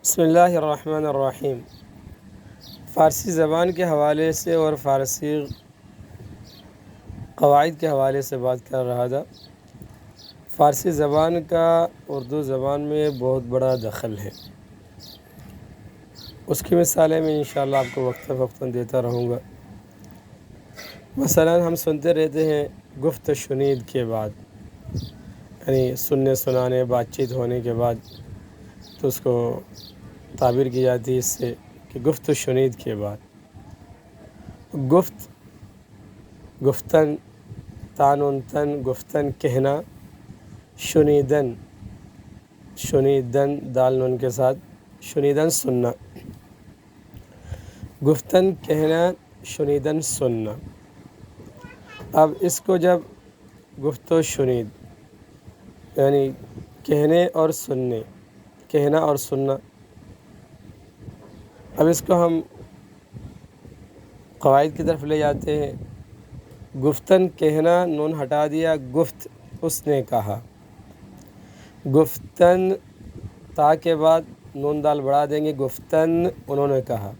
بسم اللہ الرحمن الرحیم۔ فارسی زبان کے حوالے سے اور فارسی قواعد کے حوالے سے بات کر رہا تھا۔ فارسی زبان کا اردو زبان میں بہت بڑا دخل ہے، اس کی مثالیں میں انشاءاللہ آپ کو وقتاً فوقتاً دیتا رہوں گا۔ مثلاً ہم سنتے رہتے ہیں گفت و شنید کے بعد، یعنی سننے سنانے بات چیت ہونے کے بعد تو اس کو تعبیر کی جاتی ہے اس سے کہ گفت و شنید کے بعد۔ گفت گفتن، تان تن گفتن کہنا، شنیدن شنیدن دال نون کے ساتھ، شنیدن سننا، گفتن کہنا، شنیدن سننا۔ اب اس کو جب گفت و شنید یعنی کہنے اور سننے، کہنا اور سننا، اب اس کو ہم قواعد کی طرف لے جاتے ہیں۔ گفتن کہنا، نون ہٹا دیا، گفت اس نے کہا، گفتن تا کے بعد نون دال بڑھا دیں گے، گفتن انہوں نے کہا،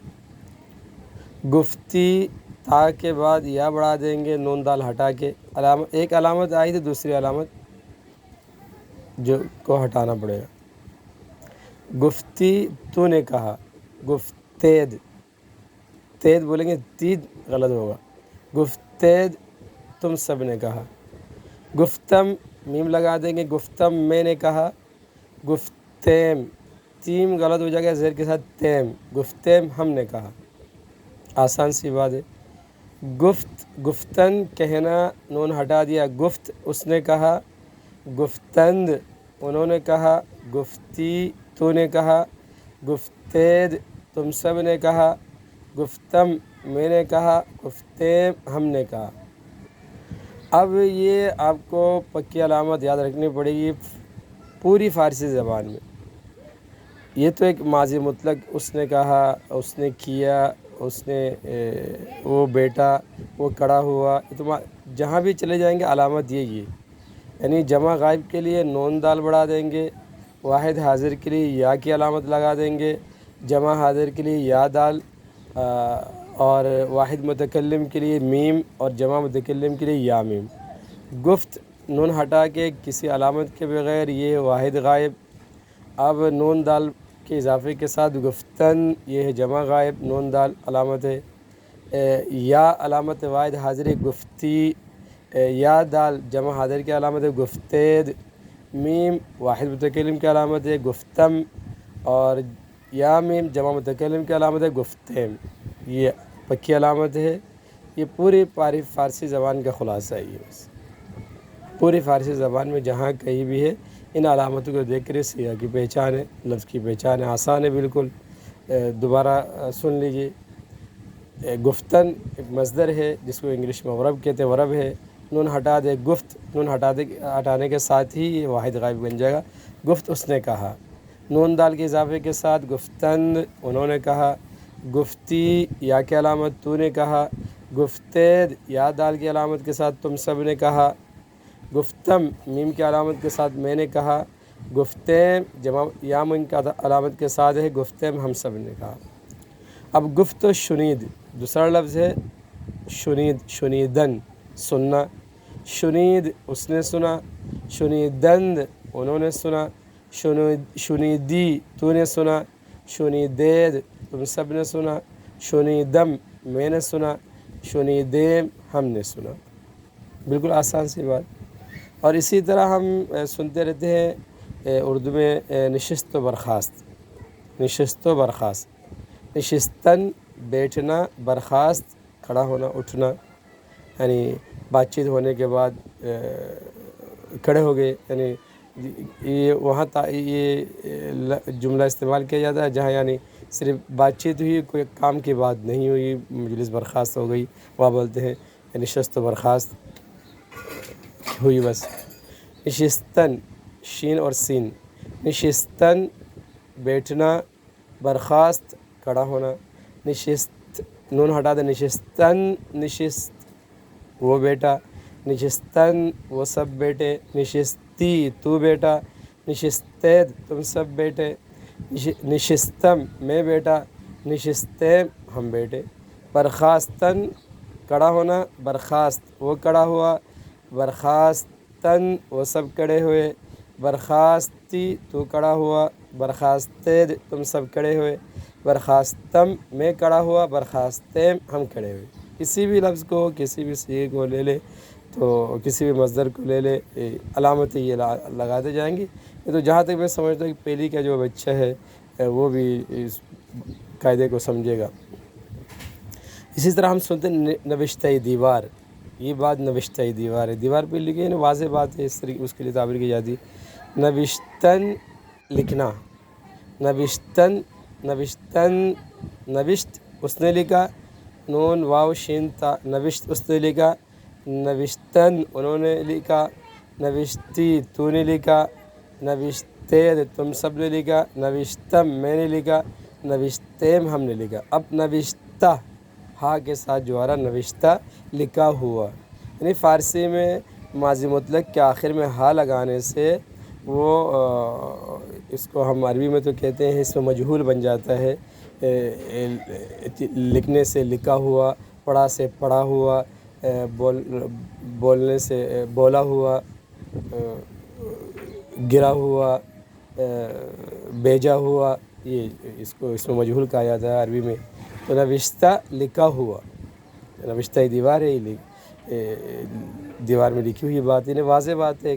گفتی تا کے بعد یا بڑھا دیں گے نون دال ہٹا کے، ایک علامت آئی تو دوسری علامت جو کو ہٹانا پڑے گا۔ گفتی تو نے کہا، گفتید، تید بولیں گے تید غلط ہوگا، گفتید تم سب نے کہا، گفتم میم لگا دیں گے، گفتم میں نے کہا، گفتیم تیم غلط ہو جائے گا زیر کے ساتھ تیم، گفتیم ہم نے کہا۔ آسان سی بات ہے۔ گفت گفتن کہنا، نون ہٹا دیا، گفت اس نے کہا، گفتند انہوں نے کہا، گفتی تو نے کہا، گفتید تم سب نے کہا، گفتم میں نے کہا، گفتیم ہم نے کہا۔ اب یہ آپ کو پکی علامت یاد رکھنی پڑے گی پوری فارسی زبان میں۔ یہ تو ایک ماضی مطلق، اس نے کہا، اس نے کیا، اس نے وہ بیٹا، وہ کڑا ہوا، جہاں بھی چلے جائیں گے علامت یہی ہے۔ یعنی جمع غائب کے لیے نون دال بڑھا دیں گے، واحد حاضر کے لیے یا کی علامت لگا دیں گے، جمع حاضر کے لیے یا دال، اور واحد متکلم کے لیے میم، اور جمع متکلم کے لیے یا میم۔ گفت نون ہٹا کے کسی علامت کے بغیر، یہ واحد غائب۔ اب نون دال کے اضافے کے ساتھ گفتن، یہ ہے جمع غائب، نون دال علامت ہے۔ یا علامت واحد حاضر گفتی، یا دال جمع حاضر کی علامت ہے گفتید، میم واحد متکلم کی علامت ہے گفتم، اور یا میم جمع متکلم کی علامت ہے گفتیم۔ یہ پکی علامت ہے۔ یہ پوری فارسی زبان کا خلاصہ ہے۔ بس پوری فارسی زبان میں جہاں کہیں بھی ہے، ان علامتوں کو دیکھ کر سیاق کی پہچان ہے، لفظ کی پہچان ہے، آسان ہے بالکل۔ دوبارہ سن لیجیے۔ گفتن ایک مصدر ہے جس کو انگلش میں ورب کہتے ہیں، ورب ہے، نون ہٹا دے گفت، نون ہٹانے کے ساتھ ہی یہ واحد غائب بن جائے گا۔ گفت اس نے کہا، نون دال کے اضافے کے ساتھ گفتند انہوں نے کہا، گفتی یا کی علامت تو نے کہا، گفتید یا دال کی علامت کے ساتھ تم سب نے کہا، گفتم میم کی علامت کے ساتھ میں نے کہا، گفتیم جمع یا میم کی علامت کے ساتھ ہے گفتیم ہم سب نے کہا۔ اب گفت و شنید دوسرا لفظ ہے، شنید شنیدن سننا، شنید اس نے سنا، شنیدند انہوں نے سنا، شنیدی تو نے سنا، شنیدید تم سب نے سنا، شنیدم میں نے سنا، شنیدیم ہم نے سنا۔ بالکل آسان سی بات۔ اور اسی طرح ہم سنتے رہتے ہیں اردو میں نشست و برخاست، نشست و برخاست، نشستن بیٹھنا، برخاست کھڑا ہونا اٹھنا، یعنی بات چیت ہونے کے بعد کھڑے ہو گئے، یعنی یہ وہاں یہ جملہ استعمال کیا جاتا ہے جہاں یعنی صرف بات چیت ہوئی، کوئی کام کی بات نہیں ہوئی، مجلس برخاست ہو گئی، وہاں بولتے ہیں نشست و برخاست ہوئی بس۔ نشستن شین اور سین، نشستن بیٹھنا، برخاست کھڑا ہونا، نشست نون ہٹا دے، نشستن نشست وہ بیٹا، نشستن وہ سب بیٹے، نشستی تو بیٹا، نشستید تم سب بیٹے، نشستم میں بیٹا، نشستیم ہم بیٹے، برخاستن کڑا ہونا، برخاست وہ کڑا ہوا، برخاستن وہ سب کڑے ہوئے، برخاستی تو کڑا ہوا، برخاستے تم سب کڑے ہوئے، برخاستم میں کڑا ہوا، برخاستیم ہم کڑے ہوئے۔ کسی بھی لفظ کو، کسی بھی صیغے کو لے لے تو کسی بھی مصدر کو لے لے، علامتیں یہ لگاتے جائیں گی۔ یہ تو جہاں تک میں سمجھتا ہوں کہ پہلی کا جو بچہ ہے وہ بھی اس قاعدے کو سمجھے گا۔ اسی طرح ہم سنتے ہیں نوشتہ دیوار، یہ بات نوشتہ دیوار ہے، دیوار پہ لکھی ہے نا، واضح بات ہے، اس طریقے اس کے لیے تعبیر کی جاتی ہے۔ نوشتن لکھنا، نوشتن، نوشتن نوشت اس نے لکھا، نون واو شین تا، نوشت اس نے لکھا، نوشتن انہوں نے لکھا، نوشتی تو نے لکھا، نوشتے تم سب نے لکھا، نوشتم میں نے لکھا، نوشتیم ہم نے لکھا۔ اب نوشتہ ہا کے ساتھ جو آ رہا نوشتہ لکھا ہوا، یعنی فارسی میں ماضی مطلق کے آخر میں ہا لگانے سے وہ اس کو ہم عربی میں تو کہتے ہیں اس میں مجہول بن جاتا ہے، لکھنے سے لکھا ہوا، پڑھا سے پڑھا ہوا، بولنے سے بولا ہوا، گرا ہوا، بھیجا ہوا، یہ اس میں مجہول کہا جاتا ہے عربی میں۔ تو نوشتہ لکھا ہوا، نوشتہ دیوار ہے، دیوار میں لکھی ہوئی بات، انہیں واضح بات ہے۔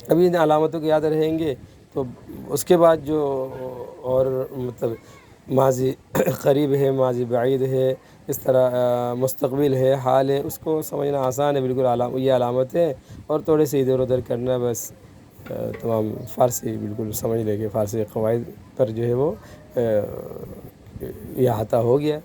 ابھی ان علامتوں کو یاد رہیں گے تو اس کے بعد جو اور مطلب ماضی قریب ہے، ماضی بعید ہے، اس طرح مستقبل ہے، حال ہے، اس کو سمجھنا آسان ہے بالکل۔ یہ علامتیں اور تھوڑے سے ادھر ادھر کرنا، بس تمام فارسی بالکل سمجھ لے گے، فارسی قواعد پر جو ہے وہ احاطہ ہو گیا۔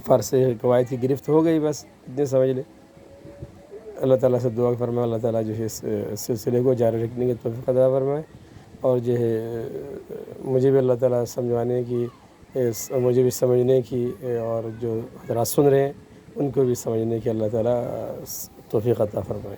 فارسی قواعد کی گرفت ہو گئی، بس اتنے سمجھ لے۔ اللہ تعالیٰ سے دعا فرمائے اللہ تعالیٰ جو ہے اس سلسلے کو جاری رکھنے کی توفیق عطا فرمائے، اور جو ہے مجھے بھی اللہ تعالیٰ سمجھانے کی، مجھے بھی سمجھنے کی، اور جو حضرات سن رہے ہیں ان کو بھی سمجھنے کی اللہ تعالیٰ توفیق عطا فرمائے۔